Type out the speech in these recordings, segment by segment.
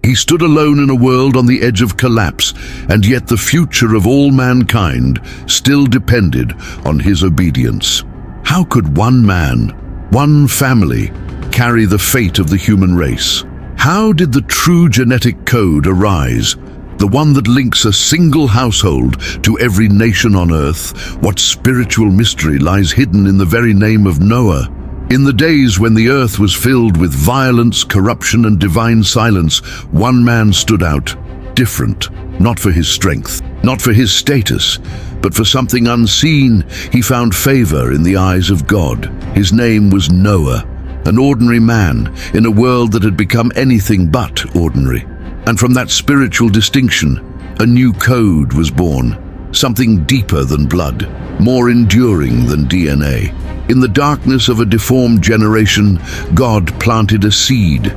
He stood alone in a world on the edge of collapse, and yet the future of all mankind still depended on his obedience. How could one man, one family, carry the fate of the human race? How did the true genetic code arise? The one that links a single household to every nation on earth? What spiritual mystery lies hidden in the very name of Noah? In the days when the earth was filled with violence, corruption, and divine silence, one man stood out, different, not for his strength, not for his status, but for something unseen. He found favor in the eyes of God. His name was Noah, an ordinary man in a world that had become anything but ordinary. And from that spiritual distinction, a new code was born, something deeper than blood, more enduring than DNA. In the darkness of a deformed generation, God planted a seed.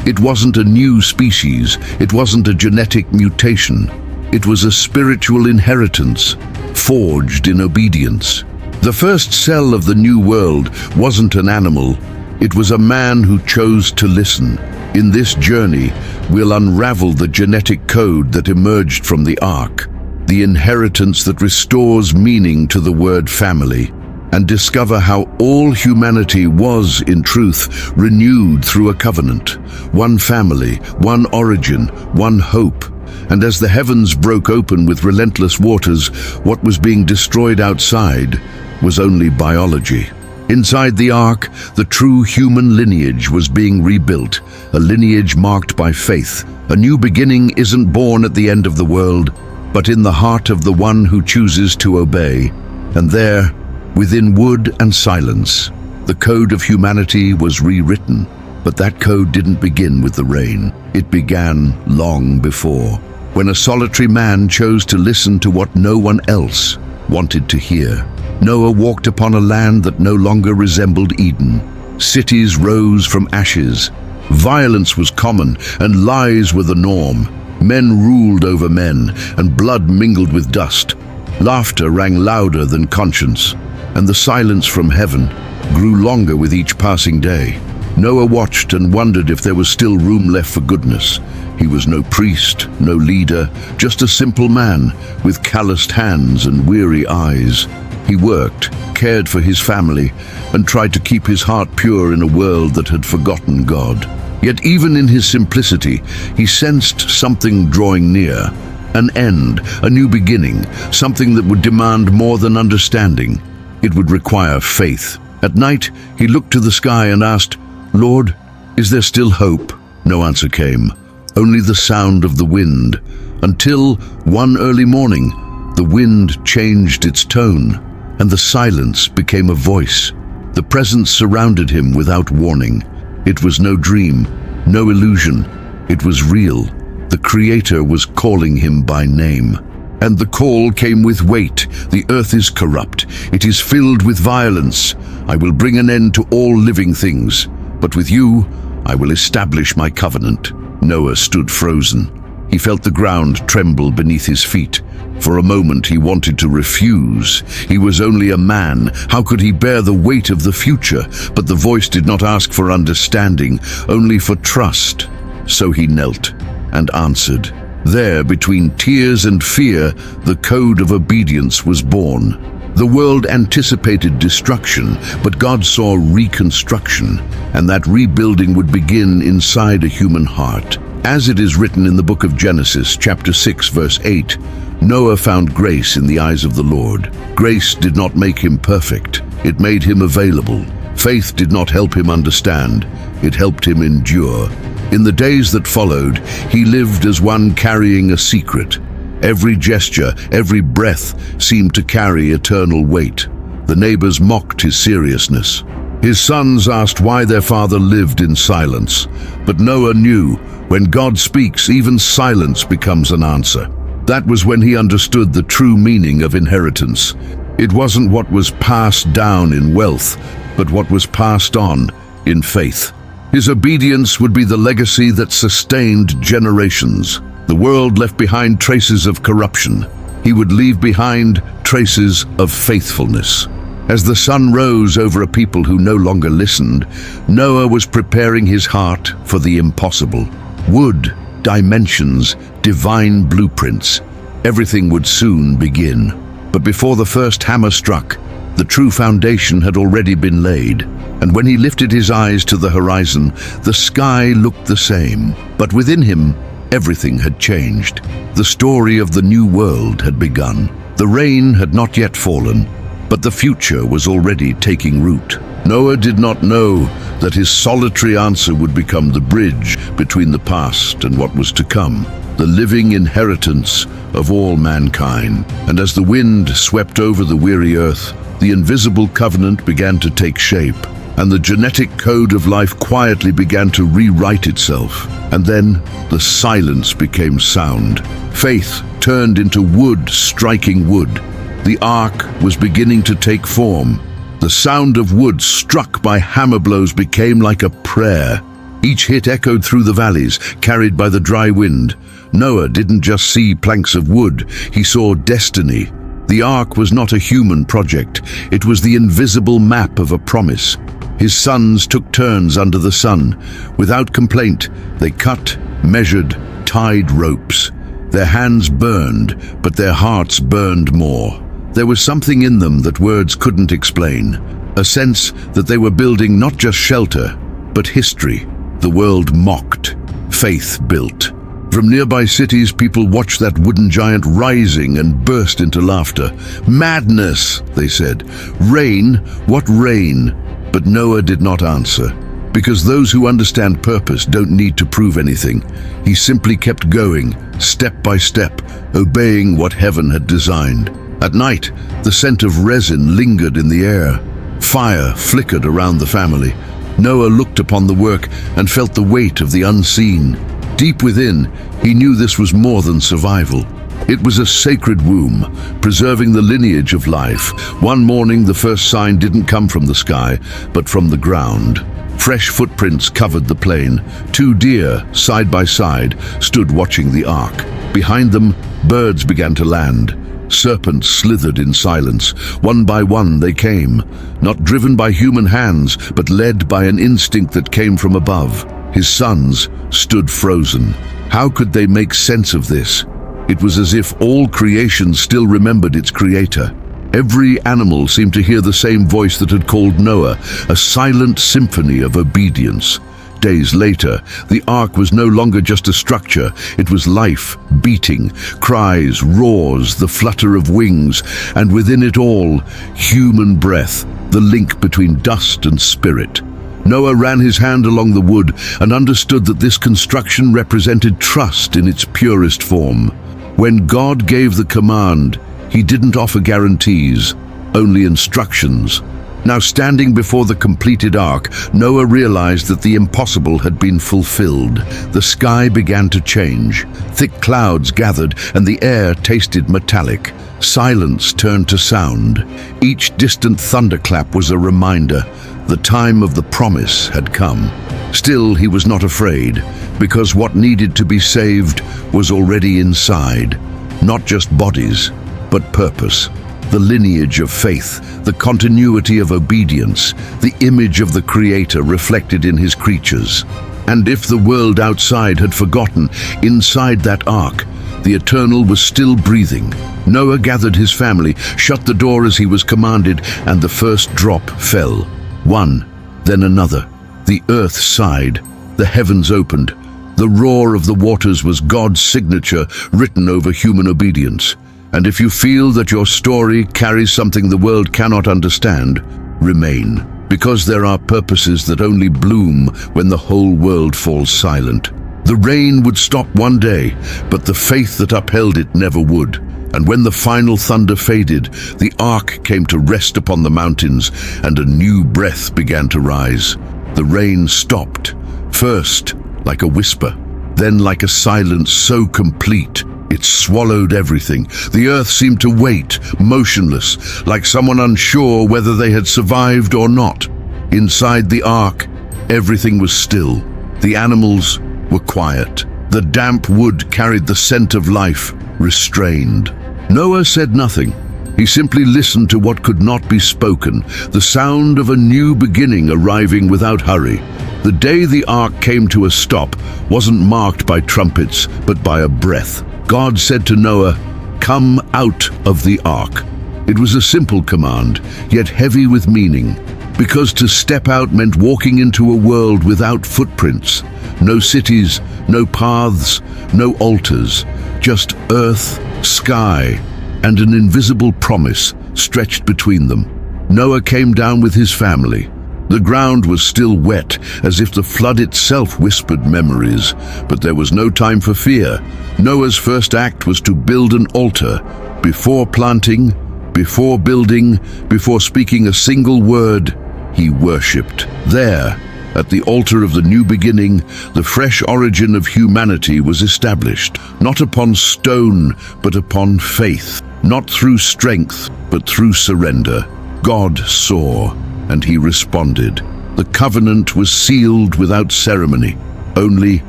It wasn't a new species, it wasn't a genetic mutation. It was a spiritual inheritance, forged in obedience. The first cell of the new world wasn't an animal, it was a man who chose to listen. In this journey, we'll unravel the genetic code that emerged from the ark, the inheritance that restores meaning to the word family, and discover how all humanity was, in truth, renewed through a covenant. One family, one origin, one hope. And as the heavens broke open with relentless waters, what was being destroyed outside was only biology. Inside the ark, the true human lineage was being rebuilt, a lineage marked by faith. A new beginning isn't born at the end of the world, but in the heart of the one who chooses to obey. And there, within wood and silence, the code of humanity was rewritten. But that code didn't begin with the rain. It began long before, when a solitary man chose to listen to what no one else wanted to hear. Noah walked upon a land that no longer resembled Eden. Cities rose from ashes. Violence was common, and lies were the norm. Men ruled over men, and blood mingled with dust. Laughter rang louder than conscience, and the silence from heaven grew longer with each passing day. Noah watched and wondered if there was still room left for goodness. He was no priest, no leader, just a simple man with calloused hands and weary eyes. He worked, cared for his family, and tried to keep his heart pure in a world that had forgotten God. Yet even in his simplicity, he sensed something drawing near. An end, a new beginning, something that would demand more than understanding. It would require faith. At night, he looked to the sky and asked, "Lord, is there still hope?" No answer came, only the sound of the wind, until one early morning, the wind changed its tone, and the silence became a voice. The presence surrounded him without warning. It was no dream, no illusion. It was real. The Creator was calling him by name. And the call came with weight. "The earth is corrupt. It is filled with violence. I will bring an end to all living things. But with you, I will establish my covenant." Noah stood frozen. He felt the ground tremble beneath his feet. For a moment he wanted to refuse. He was only a man. How could he bear the weight of the future? But the voice did not ask for understanding, only for trust. So he knelt and answered. There, between tears and fear, the code of obedience was born. The world anticipated destruction, but God saw reconstruction, and that rebuilding would begin inside a human heart. As it is written in the book of Genesis, chapter 6, verse 8, Noah found grace in the eyes of the Lord. Grace did not make him perfect. It made him available. Faith did not help him understand. It helped him endure. In the days that followed, he lived as one carrying a secret. Every gesture, every breath seemed to carry eternal weight. The neighbors mocked his seriousness. His sons asked why their father lived in silence. But Noah knew, when God speaks, even silence becomes an answer. That was when he understood the true meaning of inheritance. It wasn't what was passed down in wealth, but what was passed on in faith. His obedience would be the legacy that sustained generations. The world left behind traces of corruption. He would leave behind traces of faithfulness. As the sun rose over a people who no longer listened, Noah was preparing his heart for the impossible. Wood, dimensions, divine blueprints. Everything would soon begin. But before the first hammer struck, the true foundation had already been laid. And when he lifted his eyes to the horizon, the sky looked the same. But within him, everything had changed. The story of the new world had begun. The rain had not yet fallen, but the future was already taking root. Noah did not know that his solitary answer would become the bridge between the past and what was to come, the living inheritance of all mankind. And as the wind swept over the weary earth, the invisible covenant began to take shape, and the genetic code of life quietly began to rewrite itself. And then the silence became sound. Faith turned into wood striking wood. The ark was beginning to take form. The sound of wood struck by hammer blows became like a prayer. Each hit echoed through the valleys, carried by the dry wind. Noah didn't just see planks of wood, he saw destiny. The ark was not a human project, it was the invisible map of a promise. His sons took turns under the sun. Without complaint, they cut, measured, tied ropes. Their hands burned, but their hearts burned more. There was something in them that words couldn't explain, a sense that they were building not just shelter, but history. The world mocked, faith built. From nearby cities, people watched that wooden giant rising and burst into laughter. "Madness," they said. "Rain? What rain?" But Noah did not answer, because those who understand purpose don't need to prove anything. He simply kept going, step by step, obeying what heaven had designed. At night, the scent of resin lingered in the air. Fire flickered around the family. Noah looked upon the work and felt the weight of the unseen. Deep within, he knew this was more than survival. It was a sacred womb, preserving the lineage of life. One morning, the first sign didn't come from the sky, but from the ground. Fresh footprints covered the plain. Two deer, side by side, stood watching the ark. Behind them, birds began to land. Serpents slithered in silence. One by one they came, not driven by human hands, but led by an instinct that came from above. His sons stood frozen. How could they make sense of this? It was as if all creation still remembered its creator. Every animal seemed to hear the same voice that had called Noah, a silent symphony of obedience. Days later, the ark was no longer just a structure, it was life, beating, cries, roars, the flutter of wings, and within it all, human breath, the link between dust and spirit. Noah ran his hand along the wood and understood that this construction represented trust in its purest form. When God gave the command, he didn't offer guarantees, only instructions. Now standing before the completed ark, Noah realized that the impossible had been fulfilled. The sky began to change. Thick clouds gathered and the air tasted metallic. Silence turned to sound. Each distant thunderclap was a reminder. The time of the promise had come. Still, he was not afraid, because what needed to be saved was already inside. Not just bodies, but purpose. The lineage of faith, the continuity of obedience, the image of the Creator reflected in his creatures. And if the world outside had forgotten, inside that ark, the Eternal was still breathing. Noah gathered his family, shut the door as he was commanded, and the first drop fell. One, then another. The earth sighed, the heavens opened. The roar of the waters was God's signature written over human obedience. And if you feel that your story carries something the world cannot understand, remain, because there are purposes that only bloom when the whole world falls silent. The rain would stop one day, but the faith that upheld it never would. And when the final thunder faded, the ark came to rest upon the mountains, and a new breath began to rise. The rain stopped, first like a whisper, then like a silence so complete it swallowed everything. The earth seemed to wait, motionless, like someone unsure whether they had survived or not. Inside the ark, everything was still. The animals were quiet. The damp wood carried the scent of life, restrained. Noah said nothing. He simply listened to what could not be spoken, the sound of a new beginning arriving without hurry. The day the ark came to a stop wasn't marked by trumpets, but by a breath. God said to Noah, "Come out of the ark." It was a simple command, yet heavy with meaning, because to step out meant walking into a world without footprints. No cities, no paths, no altars, just earth, sky, and an invisible promise stretched between them. Noah came down with his family. The ground was still wet, as if the flood itself whispered memories, but there was no time for fear. Noah's first act was to build an altar. Before planting, before building, before speaking a single word, he worshipped. There, at the altar of the new beginning, the fresh origin of humanity was established, not upon stone, but upon faith, not through strength, but through surrender. God saw, and he responded. The covenant was sealed without ceremony, only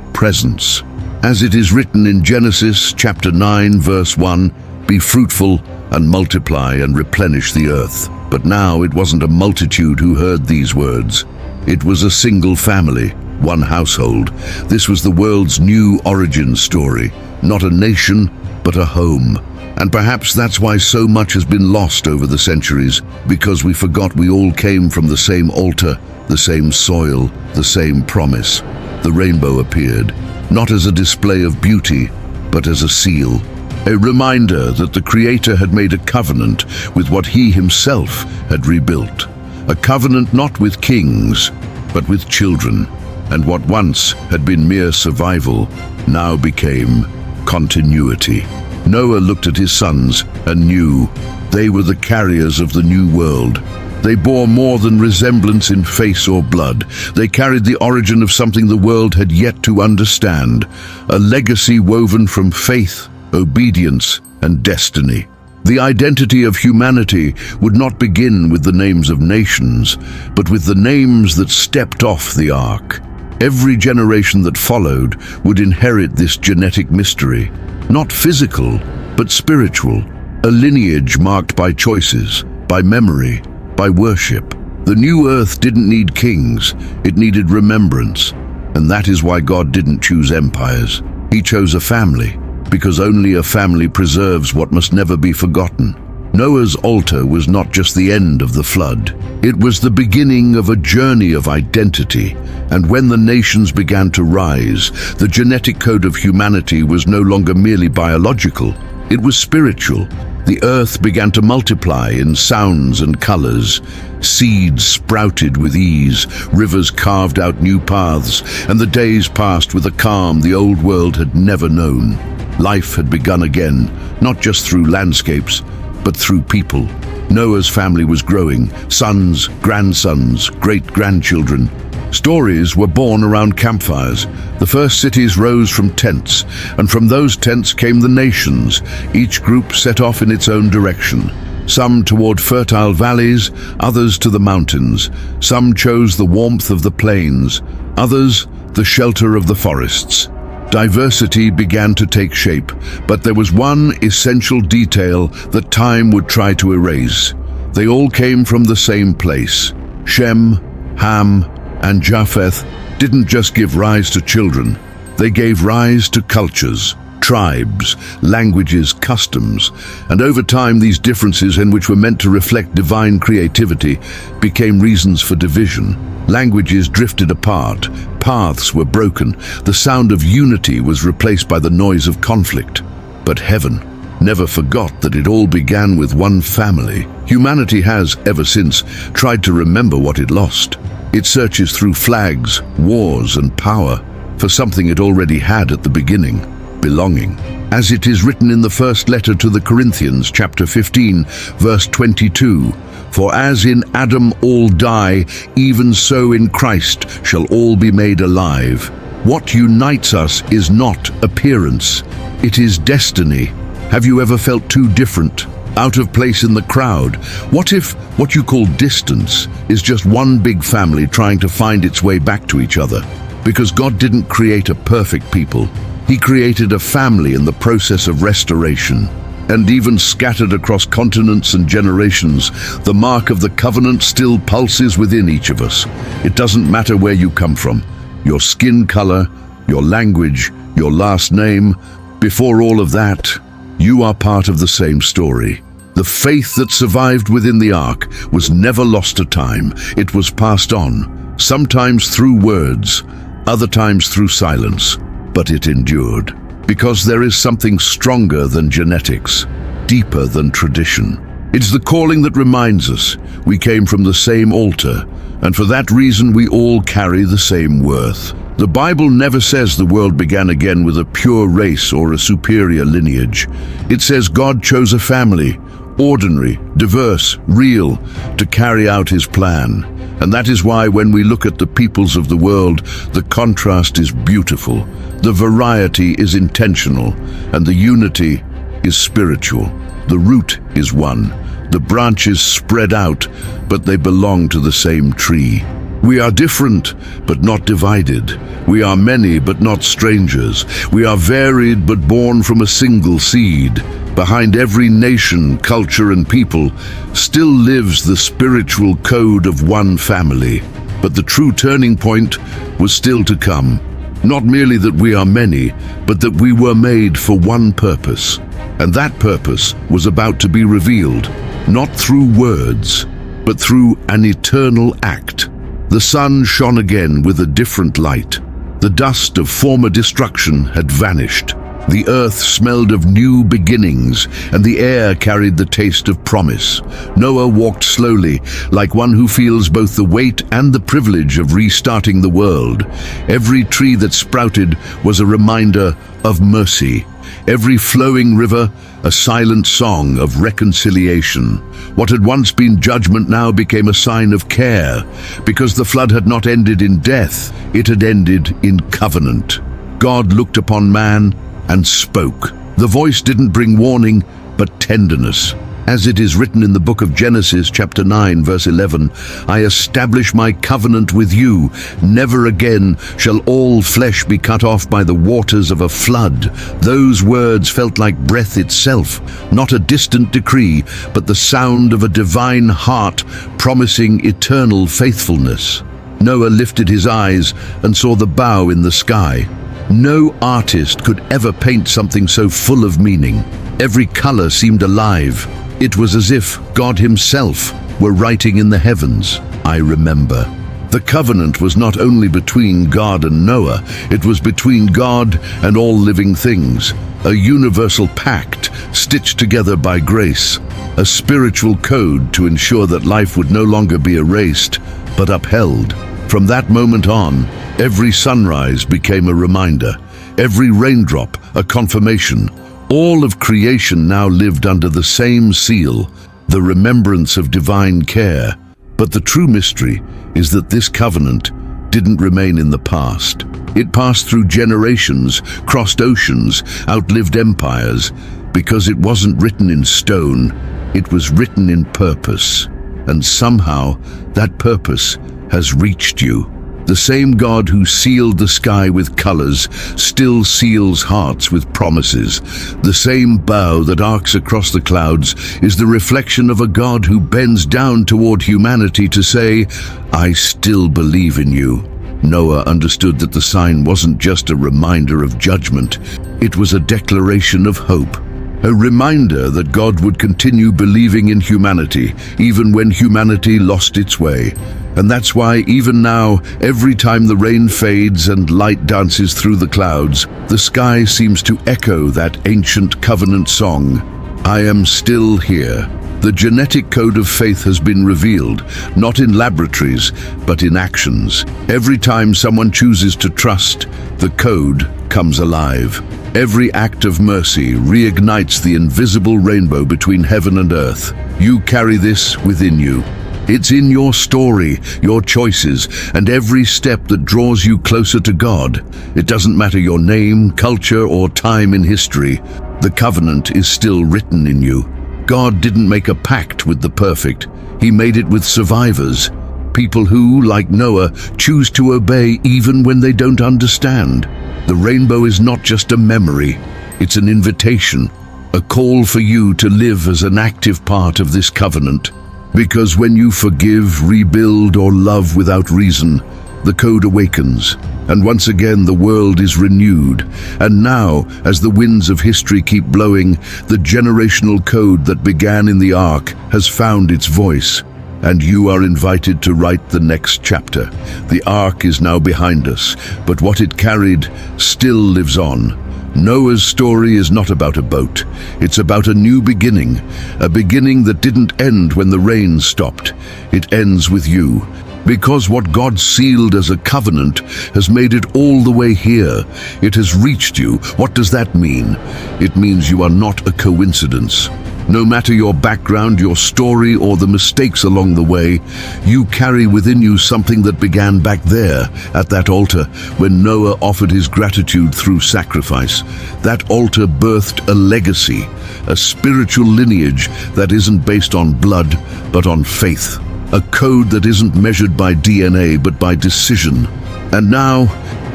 presence. As it is written in Genesis chapter 9, verse 1, "Be fruitful and multiply and replenish the earth." But now it wasn't a multitude who heard these words. It was a single family, one household. This was the world's new origin story, not a nation, but a home. And perhaps that's why so much has been lost over the centuries, because we forgot we all came from the same altar, the same soil, the same promise. The rainbow appeared, not as a display of beauty, but as a seal. A reminder that the Creator had made a covenant with what He Himself had rebuilt. A covenant not with kings, but with children. And what once had been mere survival now became continuity. Noah looked at his sons and knew they were the carriers of the new world. They bore more than resemblance in face or blood. They carried the origin of something the world had yet to understand, a legacy woven from faith, obedience, and destiny. The identity of humanity would not begin with the names of nations, but with the names that stepped off the ark. Every generation that followed would inherit this genetic mystery, not physical, but spiritual, a lineage marked by choices, by memory, by worship. The new earth didn't need kings, it needed remembrance, and that is why God didn't choose empires. He chose a family, because only a family preserves what must never be forgotten. Noah's altar was not just the end of the flood. It was the beginning of a journey of identity, and when the nations began to rise, the genetic code of humanity was no longer merely biological, it was spiritual. The earth began to multiply in sounds and colors. Seeds sprouted with ease, rivers carved out new paths, and the days passed with a calm the old world had never known. Life had begun again, not just through landscapes, but through people. Noah's family was growing, sons, grandsons, great-grandchildren. Stories were born around campfires. The first cities rose from tents, and from those tents came the nations. Each group set off in its own direction. Some toward fertile valleys, others to the mountains. Some chose the warmth of the plains, others the shelter of the forests. Diversity began to take shape, but there was one essential detail that time would try to erase. They all came from the same place. Shem, Ham, and Japheth didn't just give rise to children. They gave rise to cultures, tribes, languages, customs, and over time these differences, in which were meant to reflect divine creativity, became reasons for division. Languages drifted apart, paths were broken, the sound of unity was replaced by the noise of conflict. But heaven never forgot that it all began with one family. Humanity has, ever since, tried to remember what it lost. It searches through flags, wars, and power for something it already had at the beginning: belonging. As it is written in the first letter to the Corinthians, chapter 15, verse 22, "For as in Adam all die, even so in Christ shall all be made alive." What unites us is not appearance, it is destiny. Have you ever felt too different, out of place in the crowd? What if what you call distance is just one big family trying to find its way back to each other? Because God didn't create a perfect people. He created a family in the process of restoration. And even scattered across continents and generations, the mark of the covenant still pulses within each of us. It doesn't matter where you come from, your skin color, your language, your last name. Before all of that, you are part of the same story. The faith that survived within the ark was never lost to time. It was passed on, sometimes through words, other times through silence, but it endured. Because there is something stronger than genetics, deeper than tradition. It's the calling that reminds us we came from the same altar, and for that reason we all carry the same worth. The Bible never says the world began again with a pure race or a superior lineage. It says God chose a family, ordinary, diverse, real, to carry out his plan. And that is why when we look at the peoples of the world, the contrast is beautiful, the variety is intentional, and the unity is spiritual. The root is one, the branches spread out, but they belong to the same tree. We are different, but not divided. We are many, but not strangers. We are varied, but born from a single seed. Behind every nation, culture, and people still lives the spiritual code of one family. But the true turning point was still to come. Not merely that we are many, but that we were made for one purpose. And that purpose was about to be revealed, not through words, but through an eternal act. The sun shone again with a different light. The dust of former destruction had vanished. The earth smelled of new beginnings, and the air carried the taste of promise. Noah walked slowly, like one who feels both the weight and the privilege of restarting the world. Every tree that sprouted was a reminder of mercy. Every flowing river, a silent song of reconciliation. What had once been judgment now became a sign of care, because the flood had not ended in death, it had ended in covenant. God looked upon man and spoke. The voice didn't bring warning, but tenderness. As it is written in the book of Genesis, chapter 9, verse 11, I establish my covenant with you. Never again shall all flesh be cut off by the waters of a flood. Those words felt like breath itself, not a distant decree, but the sound of a divine heart promising eternal faithfulness. Noah lifted his eyes and saw the bow in the sky. No artist could ever paint something so full of meaning. Every color seemed alive. It was as if God himself were writing in the heavens, I remember. The covenant was not only between God and Noah, it was between God and all living things. A universal pact stitched together by grace. A spiritual code to ensure that life would no longer be erased, but upheld. From that moment on, every sunrise became a reminder, every raindrop a confirmation. All of creation now lived under the same seal, the remembrance of divine care. But the true mystery is that this covenant didn't remain in the past. It passed through generations, crossed oceans, outlived empires, because it wasn't written in stone, it was written in purpose. And somehow, that purpose has reached you. The same God who sealed the sky with colors still seals hearts with promises. The same bow that arcs across the clouds is the reflection of a God who bends down toward humanity to say, I still believe in you. Noah understood that the sign wasn't just a reminder of judgment, it was a declaration of hope. A reminder that God would continue believing in humanity, even when humanity lost its way. And that's why even now, every time the rain fades and light dances through the clouds, the sky seems to echo that ancient covenant song, I am still here. The genetic code of faith has been revealed, not in laboratories, but in actions. Every time someone chooses to trust, the code comes alive. Every act of mercy reignites the invisible rainbow between heaven and earth. You carry this within you. It's in your story, your choices, and every step that draws you closer to God. It doesn't matter your name, culture, or time in history. The covenant is still written in you. God didn't make a pact with the perfect. He made it with survivors. People who, like Noah, choose to obey even when they don't understand. The rainbow is not just a memory, it's an invitation. a call for you to live as an active part of this covenant. Because when you forgive, rebuild, or love without reason, the code awakens, and once again the world is renewed. And now, as the winds of history keep blowing, the generational code that began in the Ark has found its voice, and you are invited to write the next chapter. The Ark is now behind us, but what it carried still lives on. Noah's story is not about a boat. It's about a new beginning, a beginning that didn't end when the rain stopped. It ends with you. Because what God sealed as a covenant has made it all the way here. It has reached you. What does that mean? It means you are not a coincidence. No matter your background, your story, or the mistakes along the way, you carry within you something that began back there, at that altar, when Noah offered his gratitude through sacrifice. That altar birthed a legacy, a spiritual lineage that isn't based on blood, but on faith. A code that isn't measured by DNA, but by decision. And now,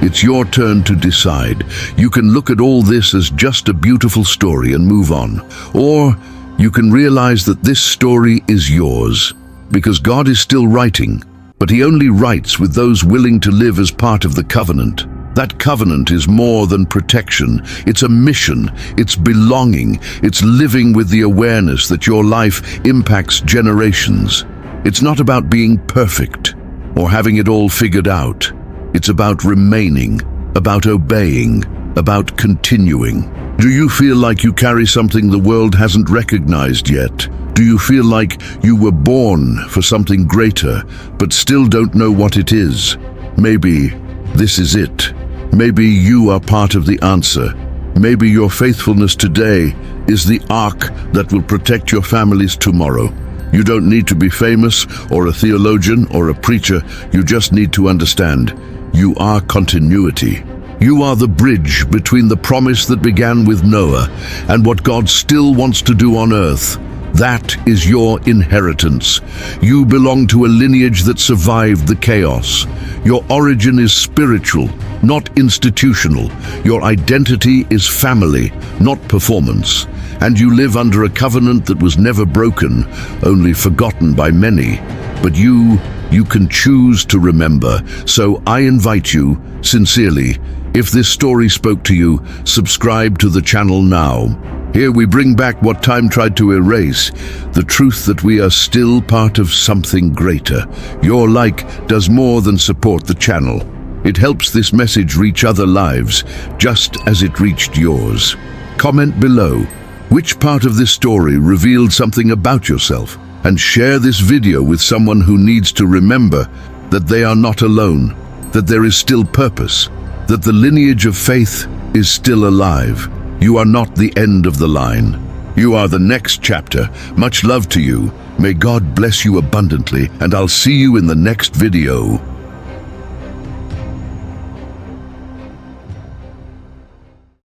it's your turn to decide. You can look at all this as just a beautiful story and move on. Or you can realize that this story is yours, because God is still writing, but He only writes with those willing to live as part of the covenant. That covenant is more than protection. It's a mission, it's belonging, it's living with the awareness that your life impacts generations. It's not about being perfect or having it all figured out. It's about remaining, about obeying, about continuing. Do you feel like you carry something the world hasn't recognized yet? Do you feel like you were born for something greater, but still don't know what it is? Maybe this is it. Maybe you are part of the answer. Maybe your faithfulness today is the ark that will protect your families tomorrow. You don't need to be famous or a theologian or a preacher. You just need to understand. You are continuity. You are the bridge between the promise that began with Noah and what God still wants to do on earth. That is your inheritance. You belong to a lineage that survived the chaos. Your origin is spiritual, not institutional. Your identity is family, not performance. And you live under a covenant that was never broken, only forgotten by many. But you can choose to remember. So I invite you, sincerely, if this story spoke to you, subscribe to the channel now. Here we bring back what time tried to erase, the truth that we are still part of something greater. Your like does more than support the channel. It helps this message reach other lives, just as it reached yours. Comment below, which part of this story revealed something about yourself? And share this video with someone who needs to remember that they are not alone, that there is still purpose, that the lineage of faith is still alive. You are not the end of the line. You are the next chapter. Much love to you. May God bless you abundantly, and I'll see you in the next video.